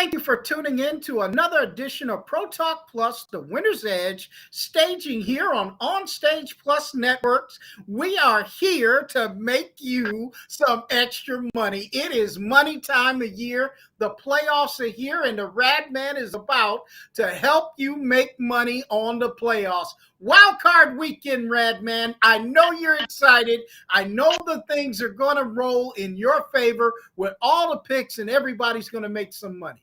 Thank you for tuning in to another edition of Pro Talk Plus, The Winner's Edge, staging here on Onstage Plus Networks. We are here to make you some extra money. It is money time of year. The playoffs are here, and the Rad Man is about to help you make money on the playoffs. Wild Card Weekend, Rad Man. I know you're excited. I know the things are going to roll in your favor with all the picks, and everybody's going to make some money.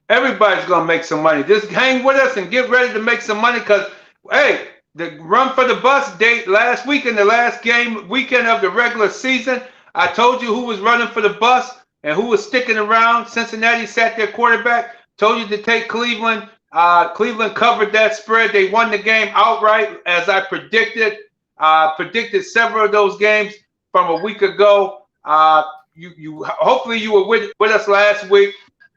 Everybody's going to make some money. Just hang with us and get ready to make some money because, hey, the run for the bus date last weekend, the last game weekend of the regular season, I told you who was running for the bus and who was sticking around. Cincinnati sat their quarterback, told you to take Cleveland. Cleveland covered that spread. They won the game outright, as I predicted. Predicted several of those games from a week ago. Hopefully you were with us last week.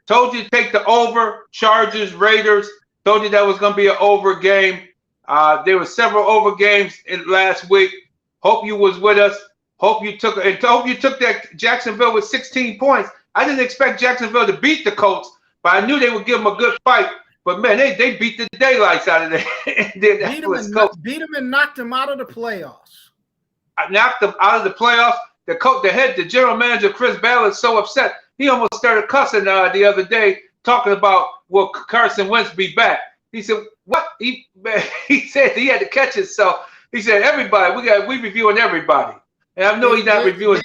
Told you to take the over, Chargers, Raiders. Told you that was going to be an over game. There were several over games last week. Hope you was with us. Hope you took that Jacksonville with 16 points. I didn't expect Jacksonville to beat the Colts, but I knew they would give them a good fight. But, man, they beat the daylights out of the Indianapolis Colts. Beat them and knocked them out of the playoffs. I knocked them out of the playoffs. The general manager, Chris Ballard, is so upset. He almost started cussing the other day, talking about will Carson Wentz be back. He said, "What?" He said he had to catch it. So he said, "Everybody, we reviewing everybody." And I know he's not reviewing.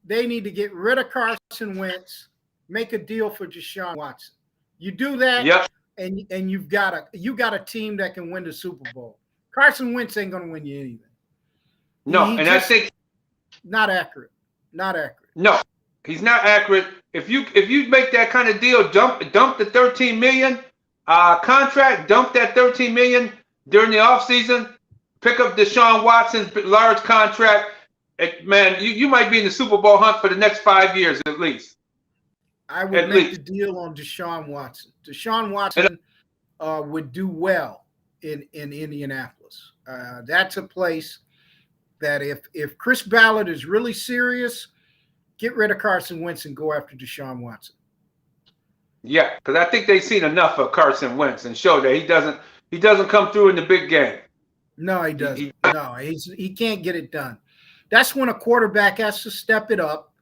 They need to get rid of Carson Wentz, make a deal for Deshaun Watson. You do that, yep. and you got a team that can win the Super Bowl. Carson Wentz ain't going to win you anything. No, I think not accurate. Not accurate. No. He's not accurate. If you make that kind of deal, dump the $13 million contract, dump that $13 million during the offseason, pick up Deshaun Watson's large contract, man, you might be in the Super Bowl hunt for the next 5 years at least. I would make the deal on Deshaun Watson. Deshaun Watson would do well in Indianapolis. That's a place that if Chris Ballard is really serious, get rid of Carson Wentz and go after Deshaun Watson. Yeah, because I think they've seen enough of Carson Wentz and show that he doesn't come through in the big game. No, he doesn't. He can't get it done. That's when a quarterback has to step it up.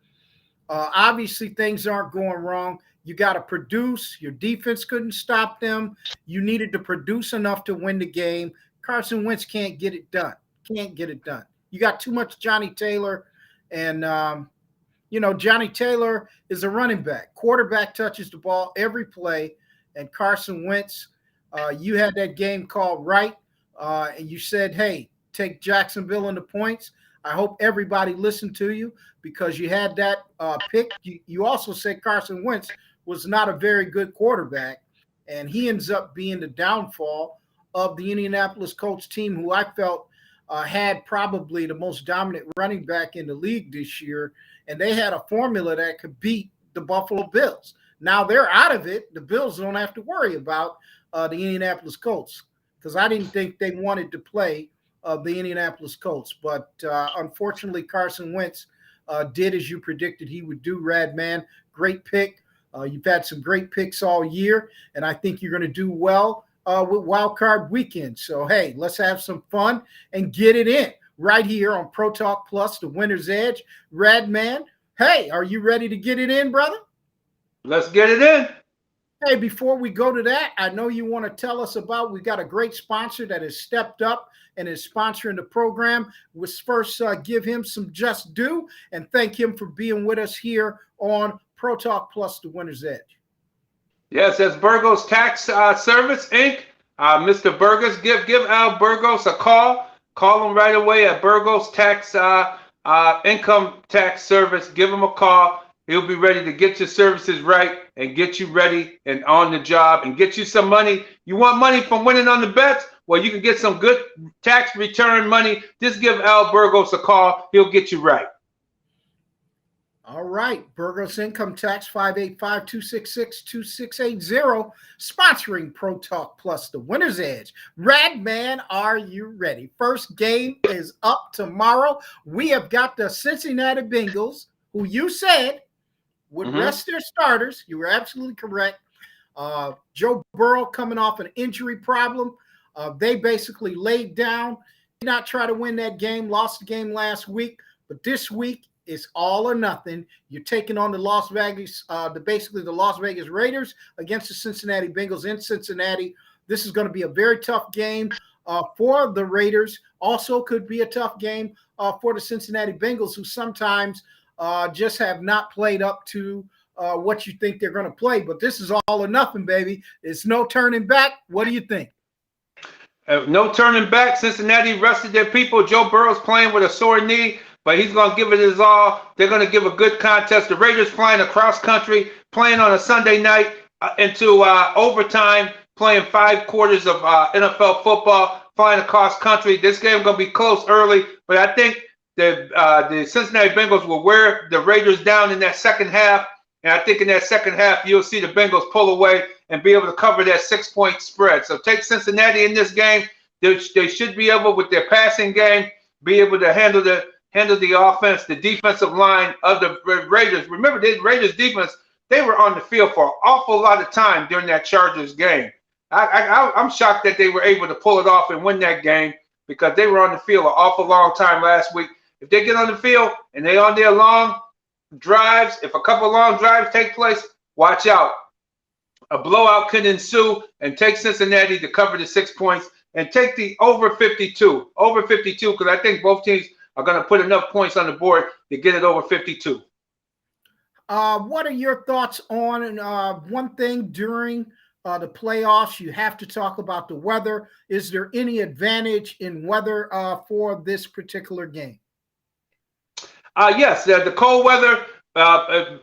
Obviously, things aren't going wrong. You got to produce. Your defense couldn't stop them. You needed to produce enough to win the game. Carson Wentz can't get it done. Can't get it done. You got too much Johnny Taylor and Johnny Taylor is a running back. Quarterback touches the ball every play. And Carson Wentz, you had that game called right. And you said, hey, take Jacksonville in the points. I hope everybody listened to you because you had that pick. You also said Carson Wentz was not a very good quarterback. And he ends up being the downfall of the Indianapolis Colts team, who I felt had probably the most dominant running back in the league this year. And they had a formula that could beat the Buffalo Bills. Now they're out of it. The Bills don't have to worry about the Indianapolis Colts because I didn't think they wanted to play the Indianapolis Colts. But unfortunately, Carson Wentz did as you predicted he would do, Rad Man. Great pick. You've had some great picks all year, and I think you're going to do well with Wild Card Weekend. So, hey, let's have some fun and get it in. Right here on Pro Talk Plus, The Winner's Edge. Rad Man, hey, are you ready to get it in, brother? Let's get it in. Hey, before we go to that, I know you want to tell us about, we've got a great sponsor that has stepped up and is sponsoring the program. Let's first give him some just due and thank him for being with us here on Pro Talk Plus, The Winner's Edge. Yes, that's Burgos Tax Service, Inc. Mr. Burgos, give Al Burgos a call. Call him right away at Burgos Tax Income Tax Service. Give him a call. He'll be ready to get your services right and get you ready and on the job and get you some money. You want money from winning on the bets? Well, you can get some good tax return money. Just give Al Burgos a call. He'll get you right. All right. Burgos Income Tax, 585-266-2680, sponsoring Pro Talk Plus, The Winner's Edge. Rad Man, are you ready? First game is up tomorrow. We have got the Cincinnati Bengals, who you said would rest their starters. You were absolutely correct. Joe Burrow coming off an injury problem. They basically laid down, did not try to win that game, lost the game last week, but this week it's all or nothing. You're taking on the Las Vegas Raiders against the Cincinnati Bengals in Cincinnati. This is going to be a very tough game for the Raiders. Also could be a tough game for the Cincinnati Bengals, who sometimes just have not played up to what you think they're going to play. But this is all or nothing, baby. It's no turning back. What do you think? No turning back. Cincinnati rested their people. Joe Burrow's playing with a sore knee, but he's going to give it his all. They're going to give a good contest. The Raiders flying across country, playing on a Sunday night into overtime, playing 5 quarters of NFL football, flying across country. This game is going to be close early, but I think the Cincinnati Bengals will wear the Raiders down in that second half. And I think in that second half, you'll see the Bengals pull away and be able to cover that 6-point spread. So take Cincinnati in this game. They should be able, with their passing game, be able to handle the offense, the defensive line of the Raiders. Remember, the Raiders defense, they were on the field for an awful lot of time during that Chargers game. I'm shocked that they were able to pull it off and win that game, because they were on the field an awful long time last week. If they get on the field and they on their long drives, if a couple long drives take place, watch out. A blowout can ensue, and take Cincinnati to cover the 6 points, and take the over 52. Over 52, because I think both teams are going to put enough points on the board to get it over 52. What are your thoughts on one thing during the playoffs? You have to talk about the weather. Is there any advantage in weather for this particular game? Yes, the cold weather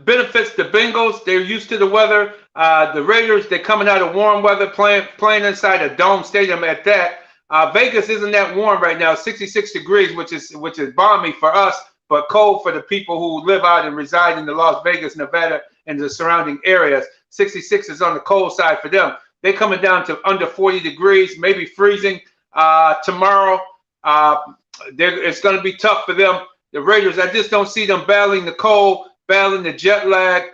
benefits the Bengals. They're used to the weather. The Raiders, they're coming out of warm weather, playing inside a dome stadium at that. Vegas isn't that warm right now, 66 degrees, which is balmy for us, but cold for the people who live out and reside in the Las Vegas, Nevada, and the surrounding areas. 66 is on the cold side for them. They're coming down to under 40 degrees, maybe freezing tomorrow. It's going to be tough for them. The Raiders, I just don't see them battling the cold, battling the jet lag,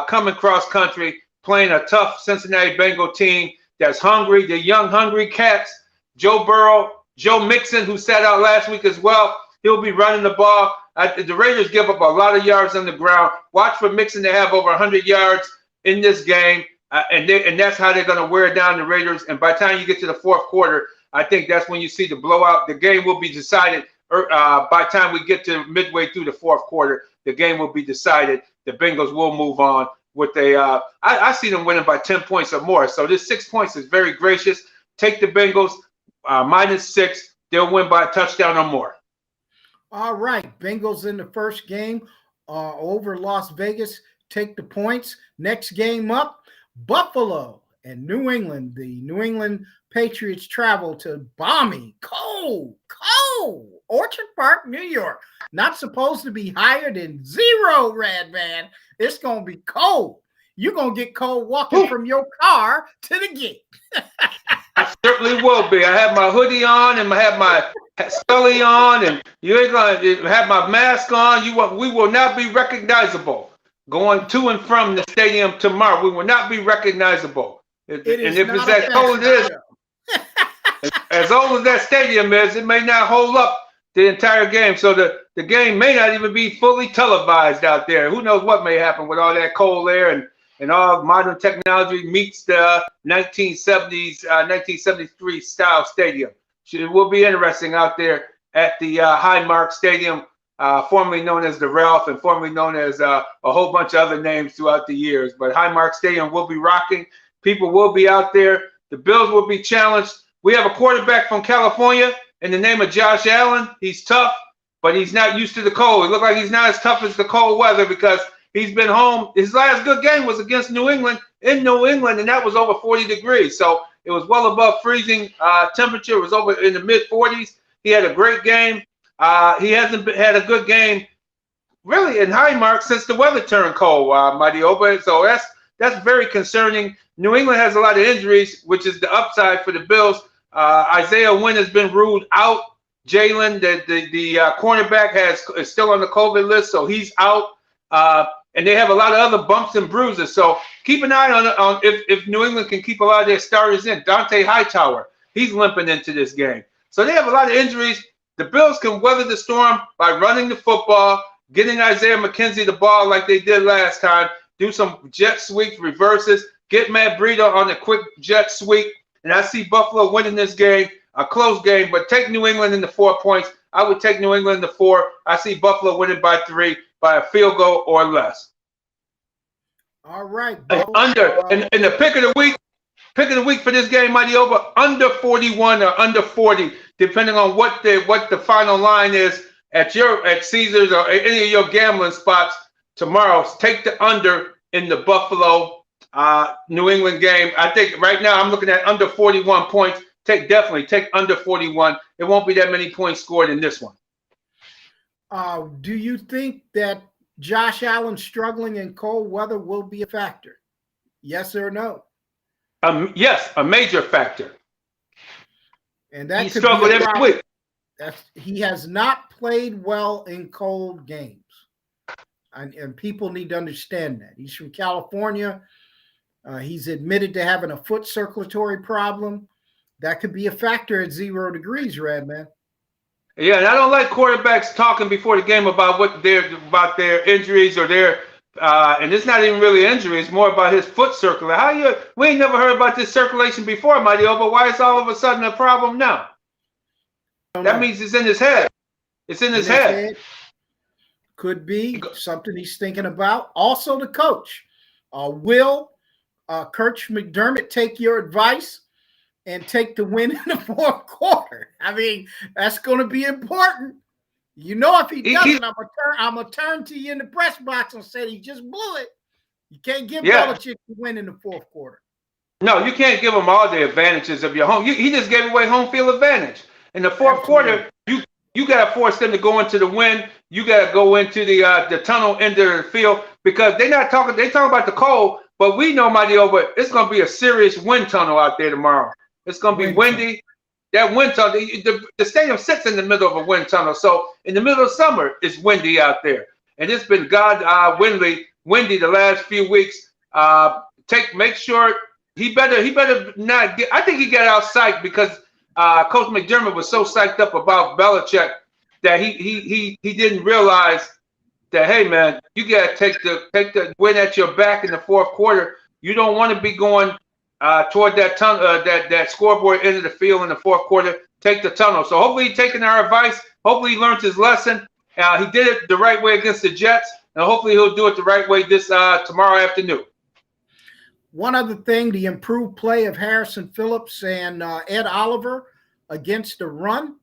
coming cross country, playing a tough Cincinnati Bengal team that's hungry. They're young, hungry cats. Joe Burrow, Joe Mixon, who sat out last week as well, he'll be running the ball. The Raiders give up a lot of yards on the ground. Watch for Mixon to have over 100 yards in this game, and that's how they're going to wear down the Raiders. And by the time you get to the fourth quarter, I think that's when you see the blowout. The game will be decided. By the time we get to midway through the fourth quarter, the game will be decided. The Bengals will move on with I see them winning by 10 points or more. So this 6 points is very gracious. Take the Bengals -6. They'll win by a touchdown or more. All right. Bengals in the first game over Las Vegas. Take the points. Next game up, Buffalo and New England. The New England Patriots travel to balmy, cold Orchard Park, New York. Not supposed to be higher than 0, Radman. It's going to be cold. You're going to get cold walking from your car to the gate. I certainly will be. I have my hoodie on and I have my Scully on, and you ain't going to have my mask on. We will not be recognizable going to and from the stadium tomorrow. We will not be recognizable. And if it's as cold as as old as that stadium is, it may not hold up the entire game. So the game may not even be fully televised out there. Who knows what may happen with all that cold air and all modern technology meets the 1970s, 1973 style stadium. It will be interesting out there at the Highmark Stadium, formerly known as the Ralph and formerly known as a whole bunch of other names throughout the years. But Highmark Stadium will be rocking. People will be out there. The Bills will be challenged. We have a quarterback from California in the name of Josh Allen. He's tough, but he's not used to the cold. It looks like he's not as tough as the cold weather because he's been home. His last good game was against New England in New England, and that was over 40 degrees. So it was well above freezing temperature. It was over in the mid-40s. He had a great game. He hasn't had a good game really in Highmark since the weather turned cold, Mighty Oba. So that's very concerning. New England has a lot of injuries, which is the upside for the Bills. Isaiah Wynn has been ruled out. Jalen, the cornerback, is still on the COVID list, so he's out. and they have a lot of other bumps and bruises. So keep an eye on if New England can keep a lot of their starters in. Dante Hightower, he's limping into this game. So they have a lot of injuries. The Bills can weather the storm by running the football, getting Isaiah McKenzie the ball like they did last time, do some jet sweeps, reverses, get Matt Breida on a quick jet sweep, and I see Buffalo winning this game, a close game, but take New England in the 4 points. I would take New England in the 4. I see Buffalo winning by 3, by a field goal or less. All right. Under, in the pick of the week for this game, Mighty Over, under 41 or under 40, depending on what the final line is at Caesars or any of your gambling spots tomorrow. Take the under in the Buffalo New England game. I think right now I'm looking at under 41 points. Definitely take under 41. It won't be that many points scored in this one. Do you think that Josh Allen struggling in cold weather will be a factor? Yes or no? Yes, a major factor. And that he struggled every week. He has not played well in cold games. And people need to understand that. He's from California. He's admitted to having a foot circulatory problem. That could be a factor at 0 degrees, Redman. Yeah, and I don't like quarterbacks talking before the game about their injuries or their and it's not even really injury. It's more about his foot circulation. We ain't never heard about this circulation before, Mighty O, but why is all of a sudden a problem now? That means it's in his head. It's in his head. Could be something he's thinking about. Also, the coach. Will Coach McDermott take your advice and take the win in the fourth quarter? I mean, that's going to be important. You know, if he doesn't, I'm going to turn to you in the press box and say he just blew it. You can't give Belichick the win in the fourth quarter. No, you can't give him all the advantages of your home. He just gave away home field advantage. In the fourth quarter, you got to force them to go into the win. You got to go into the tunnel end of the field because they're not talking. They talking about the cold, but we know, Mighty Over, it's going to be a serious wind tunnel out there tomorrow. It's going to be windy. That wind tunnel, the stadium sits in the middle of a wind tunnel. So in the middle of summer, it's windy out there, and it's been windy the last few weeks. Make sure he better not get. I think he got out psyched because Coach McDermott was so psyched up about Belichick that he didn't realize that, hey man, you gotta take the win at your back in the fourth quarter. You don't want to be going toward that tunnel, that scoreboard end of the field in the fourth quarter. Take the tunnel. So hopefully he's taking our advice. Hopefully he learned his lesson. He did it the right way against the Jets, and hopefully he'll do it the right way this tomorrow afternoon. One other thing, the improved play of Harrison Phillips and Ed Oliver against the run.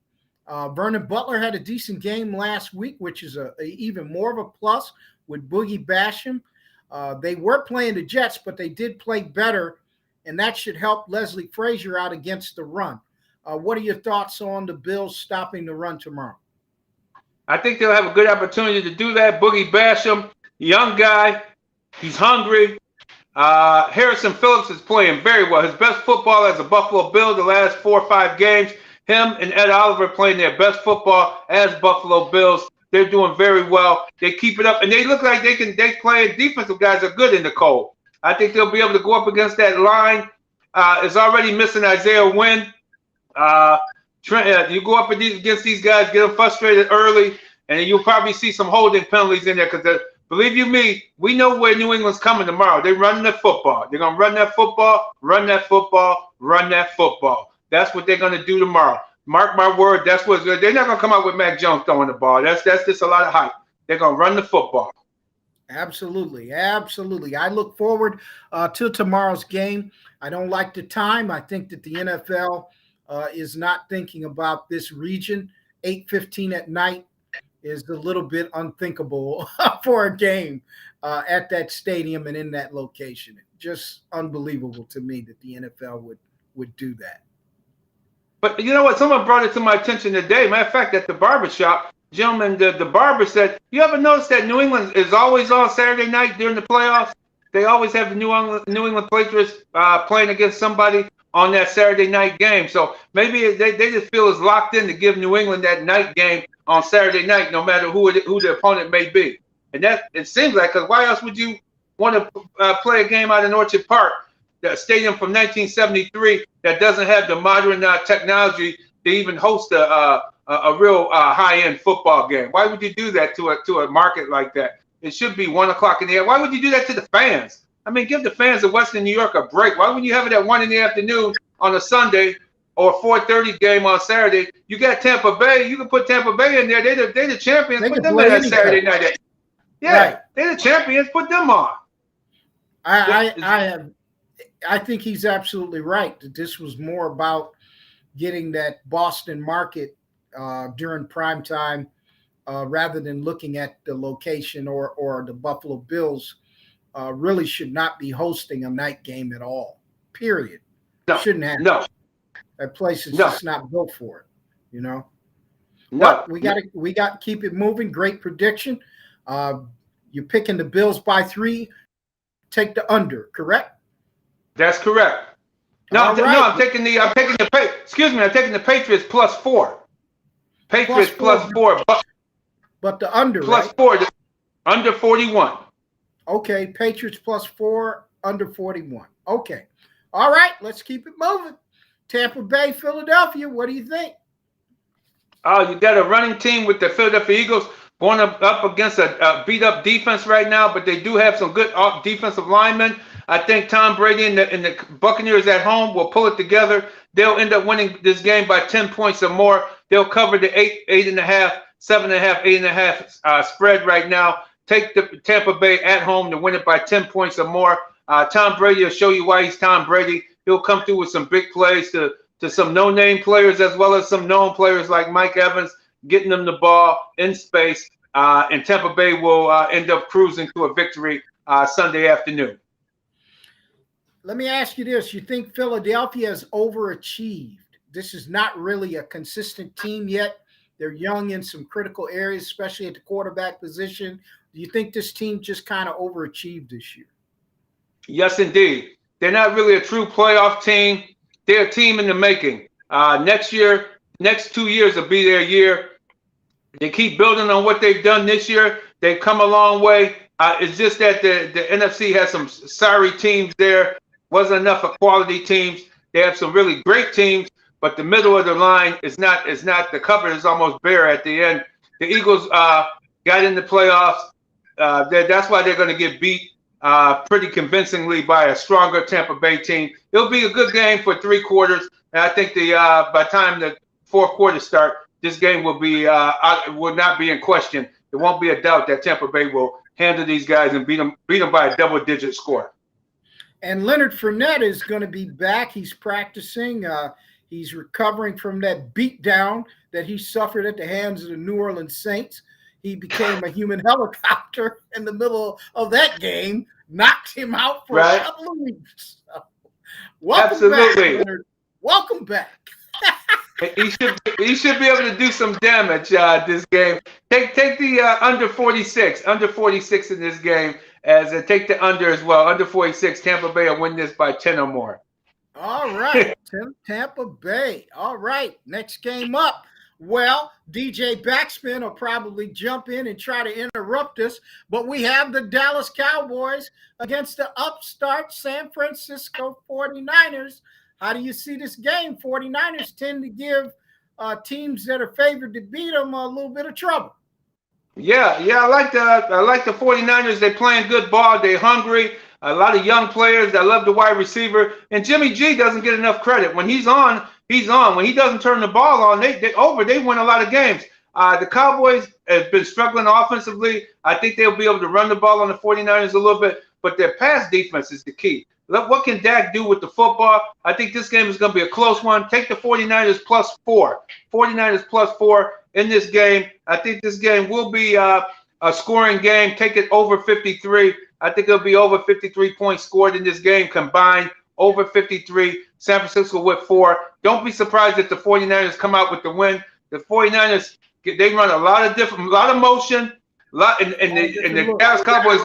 Vernon Butler had a decent game last week, which is even more of a plus with Boogie Basham. They were playing the Jets, but they did play better, and that should help Leslie Frazier out against the run. What are your thoughts on the Bills stopping the run tomorrow? I think they'll have a good opportunity to do that. Boogie Basham, young guy, he's hungry. Harrison Phillips is playing very well. His best football as a Buffalo Bill the last 4 or 5 games. Him and Ed Oliver playing their best football as Buffalo Bills. They're doing very well. They keep it up, and they look like they play. Defensive guys are good in the cold. I think they'll be able to go up against that line. Is already missing Isaiah Wynn. You go up against these guys, get them frustrated early, and you'll probably see some holding penalties in there because believe you me, we know where New England's coming tomorrow. They're running the football. They're going to run that football, run that football, run that football. That's what they're going to do tomorrow. Mark my word. That's what they're not going to come out with Mac Jones throwing the ball. That's just a lot of hype. They're going to run the football. Absolutely. Absolutely. I look forward to tomorrow's game. I don't like the time. I think that the NFL is not thinking about this region. 8:15 at night is a little bit unthinkable for a game at that stadium and in that location. Just unbelievable to me that the NFL would do that. But you know what? Someone brought it to my attention today. Matter of fact, at the barbershop, gentleman, the barber said, you ever notice that New England is always on Saturday night during the playoffs? They always have the New England Patriots playing against somebody on that Saturday night game. So maybe they just feel as locked in to give New England that night game on Saturday night, no matter who the opponent may be. And that it seems like, because why else would you want to play a game out in Orchard Park, the stadium from 1973 that doesn't have the modern technology to even host a real high-end football game? Why would you do that to a market like that? It should be 1 o'clock in the afternoon. Why would you do that to the fans? I mean, give the fans of Western New York a break. Why wouldn't you have it at 1 in the afternoon on a Sunday or 4:30 game on Saturday? You got Tampa Bay. You can put Tampa Bay in there. They're the champions. Put them in that Saturday night. Yeah, right. They're the champions. Put them on. I think he's absolutely right that this was more about getting that Boston market during prime time rather than looking at the location or the Buffalo Bills really should not be hosting a night game at all. Period. No, shouldn't have. No, that place is just not built for it. You know. No, but we got to keep it moving. Great prediction. You're picking the Bills by 3. Take the under, correct? That's correct. No, no, I'm taking the Patriots plus 4. Patriots plus 4. But the under, plus right? 4, under 41. Okay, Patriots plus 4, under 41. Okay. All right, let's keep it moving. Tampa Bay, Philadelphia, what do you think? Oh, you got a running team with the Philadelphia Eagles going up against a beat-up defense right now, but they do have some good defensive linemen. I think Tom Brady and the Buccaneers at home will pull it together. They'll end up winning this game by 10 points or more. They'll cover the 8.5, 7.5, 8.5 spread right now. Take the Tampa Bay at home to win it by 10 points or more. Tom Brady will show you why he's Tom Brady. He'll come through with some big plays to some no-name players as well as some known players like Mike Evans, getting them the ball in space. And Tampa Bay will end up cruising to a victory Sunday afternoon. Let me ask you this. You think Philadelphia has overachieved? This is not really a consistent team yet. They're young in some critical areas, especially at the quarterback position. Do you think this team just kind of overachieved this year? Yes, indeed. They're not really a true playoff team. They're a team in the making. Next 2 years will be their year. They keep building on what they've done this year. They've come a long way. It's just that the NFC has some sorry teams there. Wasn't enough of quality teams. They have some really great teams, but the middle of the line is not. The cover is almost bare at the end. The Eagles got in the playoffs. That's why they're going to get beat pretty convincingly by a stronger Tampa Bay team. It'll be a good game for 3 quarters, and I think by the time the 4th quarter start, this game will not be in question. There won't be a doubt that Tampa Bay will handle these guys and beat them by a double-digit score. And Leonard Fournette is going to be back. He's practicing. He's recovering from that beatdown that he suffered at the hands of the New Orleans Saints. He became a human helicopter in the middle of that game, knocked him out for a couple of weeks. So, welcome back, Leonard. Welcome back. He should be able to do some damage this game. Take the under 46 in this game. Take the under as well. Under 46, Tampa Bay will win this by 10 or more. All right, Tampa Bay. All right, next game up. Well, DJ Backspin will probably jump in and try to interrupt us, but we have the Dallas Cowboys against the upstart San Francisco 49ers. How do you see this game? 49ers tend to give teams that are favored to beat them a little bit of trouble. Yeah, I like the 49ers. They're playing good ball. They're hungry. A lot of young players. I love the wide receiver. And Jimmy G doesn't get enough credit. When he's on, he's on. When he doesn't turn the ball on, they win a lot of games. The Cowboys have been struggling offensively. I think they'll be able to run the ball on the 49ers a little bit, but their pass defense is the key. What can Dak do with the football? I think this game is going to be a close one. Take the 49ers plus 4. 49ers plus 4 in this game. I think this game will be a scoring game. Take it over 53. I think it'll be over 53 points scored in this game combined. Over 53. San Francisco with 4. Don't be surprised if the 49ers come out with the win. The 49ers, they run a lot of motion. And the Dallas Cowboys,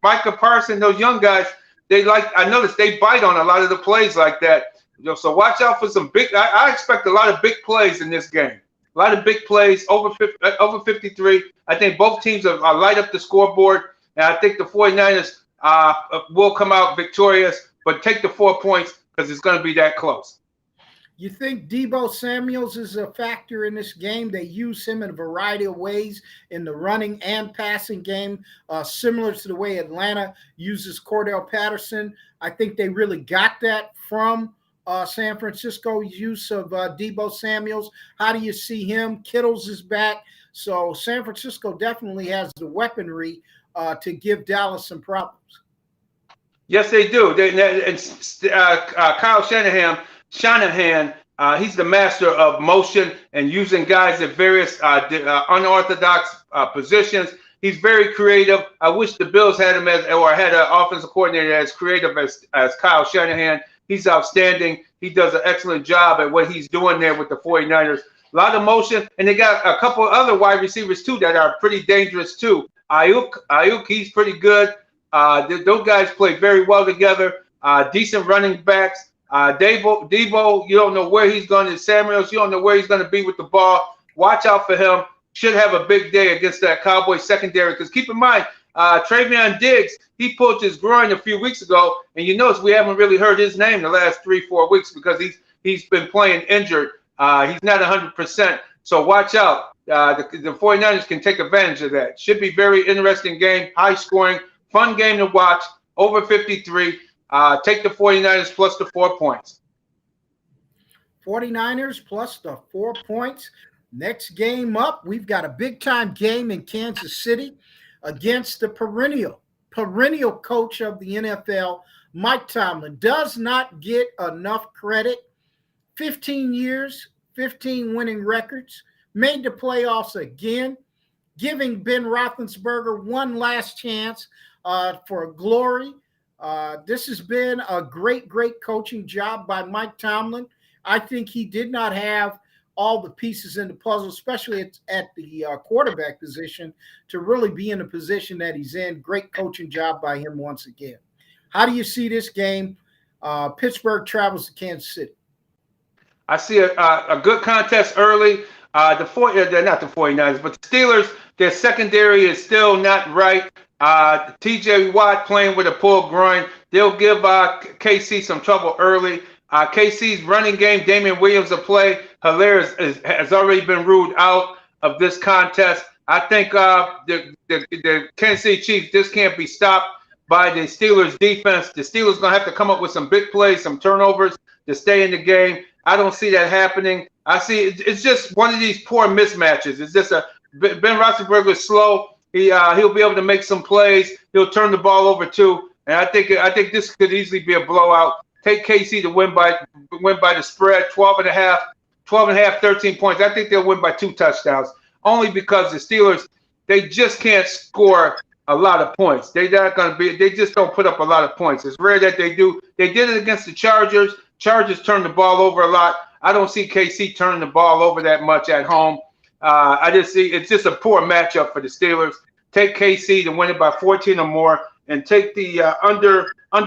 Micah Parsons, those young guys, I noticed they bite on a lot of the plays like that. So watch out for some big. I expect a lot of big plays in this game. A lot of big plays, over 53. I think both teams are light up the scoreboard, and I think the 49ers will come out victorious, but take the 4 points because it's going to be that close. You think Deebo Samuels is a factor in this game? They use him in a variety of ways in the running and passing game, similar to the way Atlanta uses Cordell Patterson. I think they really got that from San Francisco's use of Deebo Samuels. How do you see him? Kittles is back. So San Francisco definitely has the weaponry to give Dallas some problems. Yes, they do. Kyle Shanahan, he's the master of motion and using guys at various unorthodox positions. He's very creative. I wish the Bills had him had an offensive coordinator as creative as Kyle Shanahan. He's outstanding. He does an excellent job at what he's doing there with the 49ers. A lot of motion, and they got a couple other wide receivers too that are pretty dangerous too. Ayuk, he's pretty good. Those guys play very well together. Decent running backs. Deebo, you don't know where he's going to. Samuels, you don't know where he's going to be with the ball. Watch out for him. Should have a big day against that Cowboys secondary. Because keep in mind, Travion Diggs, he pulled his groin a few weeks ago, and you notice we haven't really heard his name the last 3-4 weeks because he's been playing injured. He's not 100%. So watch out. The 49ers can take advantage of that. Should be very interesting game, high scoring, fun game to watch. Over 53. Take the 49ers plus the 4 points. 49ers plus the 4 points. Next game up, we've got a big-time game in Kansas City against the perennial coach of the NFL, Mike Tomlin. Does not get enough credit. 15 years, 15 winning records, made the playoffs again, giving Ben Roethlisberger one last chance for glory. This has been a great coaching job by Mike Tomlin. I think he did not have all the pieces in the puzzle, especially at the quarterback position, to really be in the position that he's in. Great coaching job by him once again. How do you see this game? Pittsburgh travels to Kansas City. I see a good contest early. They're not the 49ers, but the Steelers, their secondary is still not right. TJ Watt playing with a pulled groin. They'll give KC some trouble early. KC's running game, Damian Williams will play. Hilaire has already been ruled out of this contest. I think the Kansas City Chiefs just can't be stopped by the Steelers defense. The Steelers going to have to come up with some big plays, some turnovers to stay in the game. I don't see that happening. I see it's just one of these poor mismatches. It's just Ben Roethlisberger is slow. He'll be able to make some plays. He'll turn the ball over too. And I think this could easily be a blowout. Take KC to win by the spread, 12.5, 13 points. I think they'll win by 2 touchdowns, only because the Steelers, they just can't score a lot of points. They just don't put up a lot of points. It's rare that they do. They did it against the Chargers. Chargers turned the ball over a lot. I don't see KC turning the ball over that much at home. I just see it's just a poor matchup for the Steelers. Take KC to win it by 14 or more, and take the under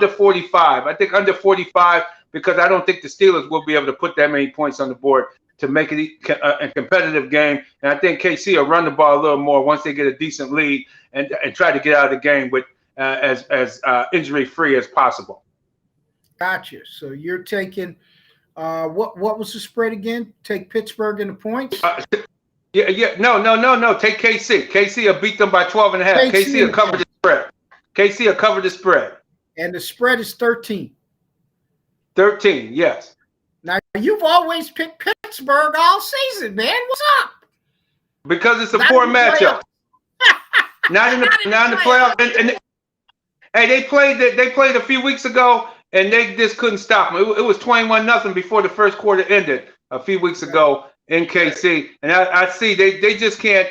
45. I think under 45 because I don't think the Steelers will be able to put that many points on the board to make it a competitive game. And I think KC will run the ball a little more once they get a decent lead and try to get out of the game with as injury free as possible. Gotcha. So you're taking what was the spread again? Take Pittsburgh in the points? Yeah. No. Take KC. KC will beat them by 12.5. KC will cover the spread. KC will cover the spread. And the spread is 13. 13, yes. Now, you've always picked Pittsburgh all season, man. What's up? Because it's a poor matchup. Not in the playoffs. And hey, they played a few weeks ago, and they just couldn't stop them. It was 21-0 before the first quarter ended a few weeks ago in KC. And I see they just can't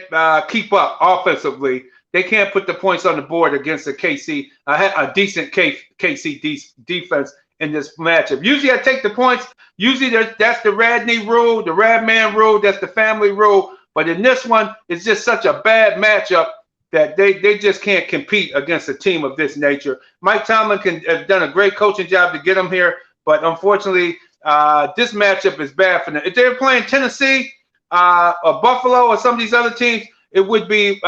keep up offensively. They can't put the points on the board against a decent KC defense in this matchup. Usually I take the points. Usually that's the Radney rule, the Radman rule, that's the family rule. But in this one, it's just such a bad matchup that they just can't compete against a team of this nature. Mike Tomlin has done a great coaching job to get them here, but unfortunately, this matchup is bad for them. If they were playing Tennessee, Buffalo or some of these other teams, it would be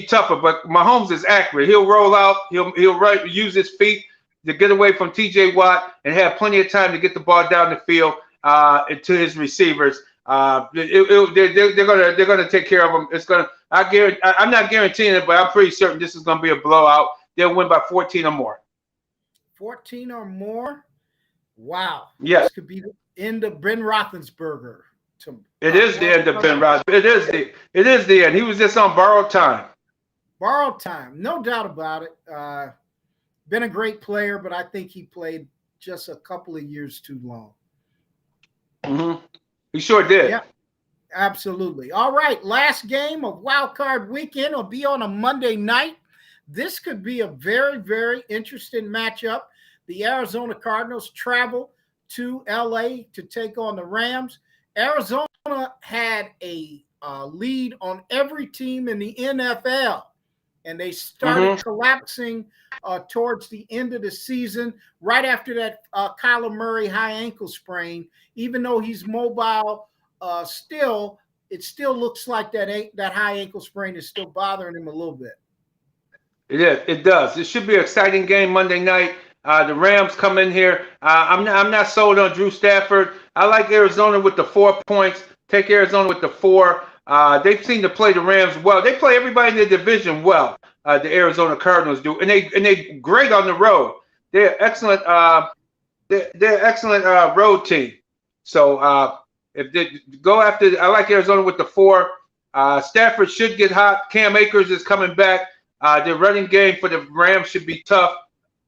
tougher. But Mahomes is accurate. He'll roll out. He'll use his feet to get away from T.J. Watt and have plenty of time to get the ball down the field to his receivers. They're gonna take care of him. It's gonna. I'm not guaranteeing it, but I'm pretty certain this is gonna be a blowout. They'll win by 14 or more. 14 or more. Wow. Yes. This could be the end of Ben Roethlisberger. It is the end of Ben Roethlisberger. It is the end. He was just on borrowed time. Borrowed time, no doubt about it. Been a great player, but I think he played just a couple of years too long. Mm-hmm. He sure did. Yeah, absolutely. All right, last game of Wild Card Weekend will be on a Monday night. This could be a very, very interesting matchup. The Arizona Cardinals travel to LA to take on the Rams. Arizona had a lead on every team in the NFL, and they started collapsing towards the end of the season, right after that Kyler Murray high ankle sprain. Even though he's mobile, it still looks like that high ankle sprain is still bothering him a little bit. It is. It does. It should be an exciting game Monday night. The Rams come in here. I'm not sold on Drew Stafford. I like Arizona with the 4 points. Take Arizona with the 4. They seem to play the Rams well. They play everybody in the division well. The Arizona Cardinals do, and they great on the road. They're excellent. They're excellent road team. So if they go after, I like Arizona with the 4. Stafford should get hot. Cam Akers is coming back. The running game for the Rams should be tough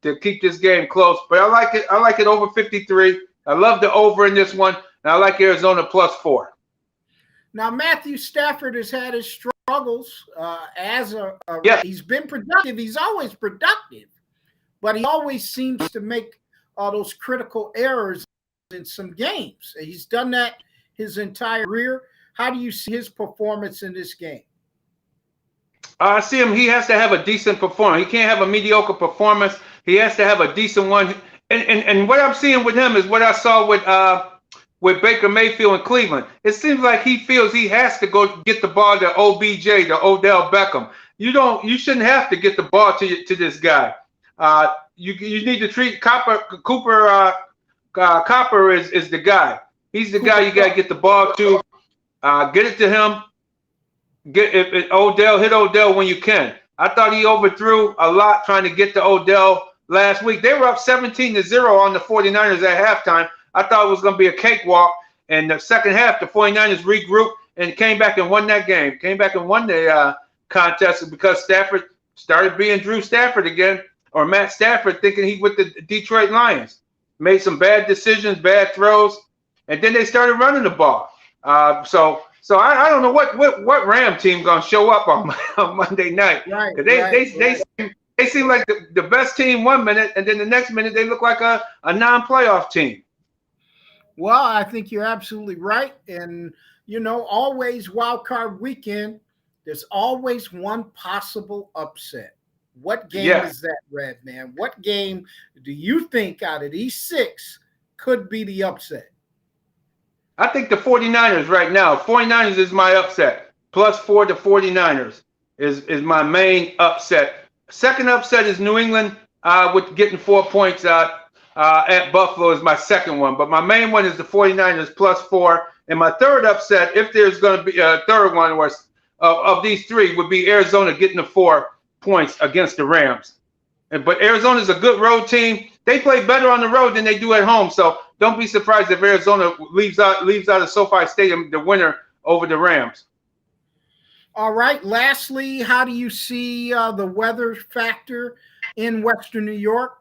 to keep this game close. But I like it. I like it over 53. I love the over in this one, and I like Arizona plus 4. Now, Matthew Stafford has had his struggles he's been productive. He's always productive, but he always seems to make those critical errors in some games. He's done that his entire career. How do you see his performance in this game? I see him. He has to have a decent performance. He can't have a mediocre performance. He has to have a decent one. And what I'm seeing with him is what I saw with Baker Mayfield in Cleveland. It seems like he feels he has to go get the ball to OBJ, to Odell Beckham. You shouldn't have to get the ball to this guy. You need to treat Cooper. Copper is the guy. He's the guy you got to get the ball to. Get it to him. Hit Odell when you can. I thought he overthrew a lot trying to get to Odell last week. They were up 17-0 on the 49ers at halftime. I thought it was going to be a cakewalk. And the second half, the 49ers regrouped and came back and won that game. Came back and won the contest because Stafford started being Drew Stafford again, or Matt Stafford, thinking he with the Detroit Lions. Made some bad decisions, bad throws, and then they started running the ball. So I don't know what Ram team gonna show up on Monday night. Right. They seem like the best team 1 minute, and then the next minute they look like a non-playoff team. Well, I think you're absolutely right. And, always Wild Card Weekend, there's always one possible upset. What game is that, Red Man? What game do you think out of these 6 could be the upset? I think the 49ers right now. 49ers is my upset. Plus 4 to 49ers is my main upset. Second upset is New England with getting 4 points at Buffalo is my second one. But my main one is the 49ers plus 4. And my third upset, if there's going to be a third one, of these 3, would be Arizona getting the 4 points against the Rams. But Arizona's a good road team. They play better on the road than they do at home. So don't be surprised if Arizona leaves out of SoFi Stadium the winner over the Rams. All right. Lastly, how do you see the weather factor in Western New York?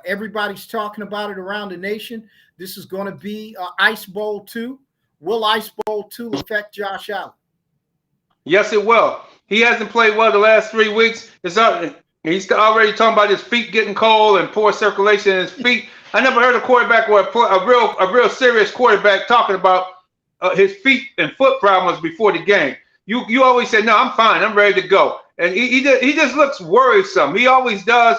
Everybody's talking about it around the nation. This is going to be Ice Bowl 2. Will Ice Bowl 2 affect Josh Allen? Yes, it will. He hasn't played well the last 3 weeks. He's already talking about his feet getting cold and poor circulation in his feet. I never heard a quarterback or a real serious quarterback talking about his feet and foot problems before the game. You always say, no, I'm fine. I'm ready to go. And he just looks worrisome. He always does.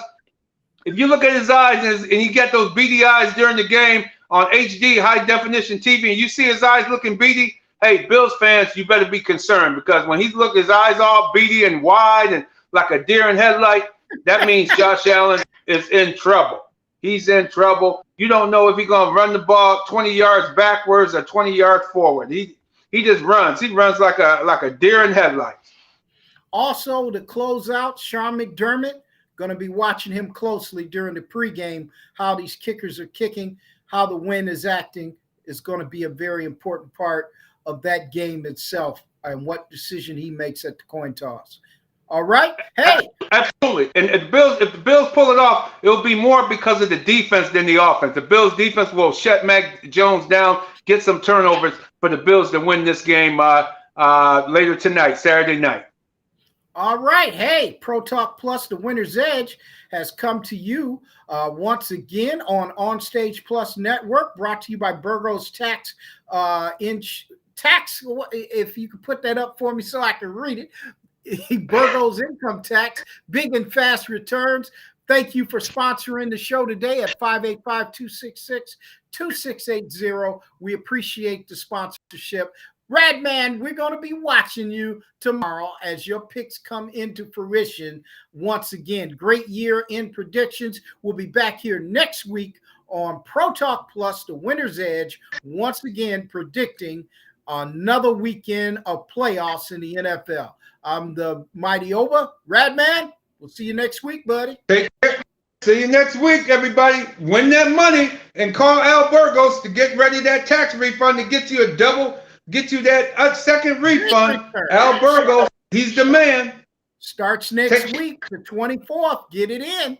If you look at his eyes and he get those beady eyes during the game on HD high definition TV and you see his eyes looking beady, hey, Bills fans, you better be concerned because when he's looking, his eyes all beady and wide and like a deer in headlight, that means Josh Allen is in trouble. He's in trouble. You don't know if he's going to run the ball 20 yards backwards or 20 yards forward. He just runs. He runs like a deer in headlights. Also, to close out, Sean McDermott, going to be watching him closely during the pregame, how these kickers are kicking, how the wind is acting is going to be a very important part of that game itself and what decision he makes at the coin toss. All right. Hey. Absolutely. And if the Bills pull it off, it'll be more because of the defense than the offense. The Bills defense will shut Mac Jones down, get some turnovers for the Bills to win this game later tonight, Saturday night. All right. Hey, Pro Talk Plus, the Winner's Edge has come to you once again on OnStage Plus Network, brought to you by Burgos Tax. Tax, if you could put that up for me so I can read it. Burgos Income Tax, big and fast returns. Thank you for sponsoring the show today at 585-266-2680. We appreciate the sponsorship. Radman, we're going to be watching you tomorrow as your picks come into fruition. Once again, great year in predictions. We'll be back here next week on Pro Talk Plus, the Winner's Edge, once again predicting another weekend of playoffs in the NFL. I'm the Mighty Oba. Radman, we'll see you next week, buddy. Take care. See you next week, everybody. Win that money and call Al Burgos to get ready that tax refund to get you that second refund. Al Burgos, he's the man. Starts next week, the 24th. Get it in.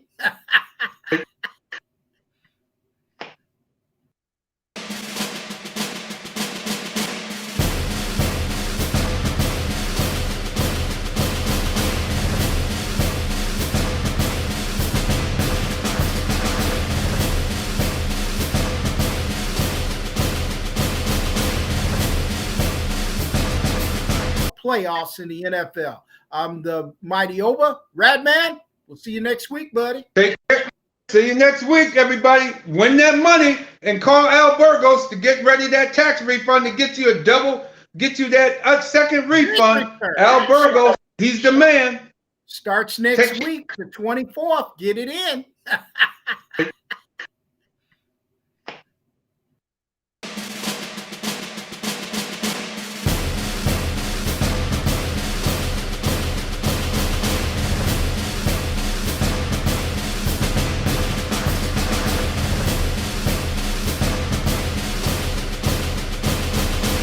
Playoffs in the NFL. I'm the Mighty Oba. Radman, we'll see you next week, buddy. Take care. See you next week, everybody. Win that money and call Al Burgos to get ready that tax refund to get you that second refund. Al Burgos, he's the man. Starts next week, the 24th. Get it in.